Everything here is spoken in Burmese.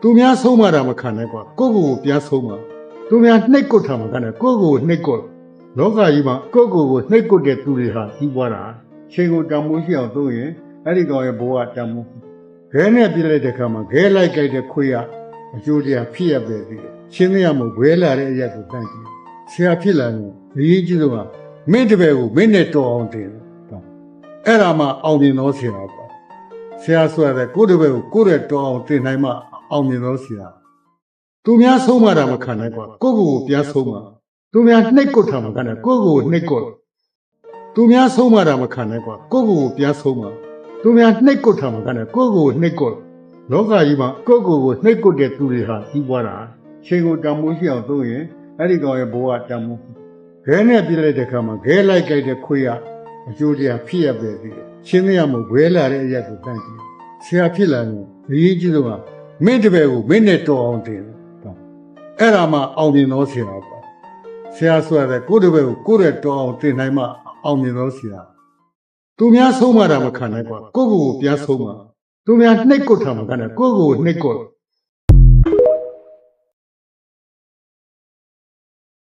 သူများဆုံးမတာမခံနဲ့ကွာကိုယ့်ကိုယ်ကိုပြန်ဆုံးမသူများနှိပ်ကွက်တာမခံနဲ့ကိုယ့်ကိုယ်ကိုနှိပ်ကွက်လောကကြီးမှာကိုယ့်ကိုယ်ကိုနှိပ်ကွက်တဲ့သူတွေဟာကြီးပွားတာရှင်ကိုတန်မိုးရှိအောင်သုံးရင်အဲ့ဒီကောင်ရဲ့ဘဝတန်မိုးခဲနဲ့ပြလိုက်တဲ့ခါမှာခဲလိုက်ကြိုက်တဲ့ခွေးကအကျိုးတရားဖြစ်ရပဲသေးတယ်ရှင်းရမို့ဝဲလာတဲ့အရက်ကိုတန့်ကြည့်ဆရာဖြစ်လာရင်အရေးကြီးဆုံးကမင်းတပည့်ကိုမင်းနဲ့တော်အောင်တင်အဲ့ဒါမှအောင်မြင်တော့ဆရာပေါ့ဆရာဆိုရတဲ့ကိုယ့်တပည့်ကိုကိုယ့်ရဲ့တော်အောင်တင်နိုင်မှအောင်မြင်တော့ဆရာသူများဆုံးမတာမခံနဲ့ကွာကိုယ့်ကိုယ်ကိုပြန်ဆုံးမသူများနှိပ်ကွက်တာမခံနဲ့ကိုယ့်ကိုယ်ကိုနှိပ်ကွက်သူများဆုံးမတာမခံနဲ့ကွာကိုယ့်ကိုယ်ကိုပြန်ဆုံးမသူများနှိပ်ကွက်တာမခံနဲ့ကိုယ့်ကိုယ်ကိုနှိပ်ကွက်လောကကြီးမှာကိုယ့်ကိုယ်ကိုနှိပ်ကွက်တဲ့သူတွေဟာကြီးပွားတာရှင်ကိုတန်မိုးရှိအောင်သုံးရင်အဲ့ဒီကောင်ရဲ့ဘဝတန်မိုးခဲနဲ့ပြလိုက်တဲ့ခါမှာခဲလိုက်ကြိုက်တဲ့ခွေးကအကျိုးတရားဖြစ်ရပဲသေးတယ်ရှင်းရမို့ဝဲလာတဲ့အရက်ကိုတန့်ကြည့်ဆရာဖြစ်လာရင်အရေးကြီးဆုံးကမင်းတပည့်ကိုမင်းနဲ့တော်အောင်တင်အဲ့ဒါမှအောင်မြင်တော့ဆရာပေါ့ဆရာဆိုရတဲ့ကိုယ့်တပည့်ကိုကိုယ့်ရဲ့တော်အောင်တင်နိုင်မှအောင်မြင်တော့ဆရာသူများဆုံးမတာမခံနဲ့ကွာကိုယ့်ကိုယ်ကိုပြန်ဆုံးမသူများနှိပ်ကွက်တာမခံနဲ့ကိုယ့်ကိုယ်ကိုနှိပ်ကွက်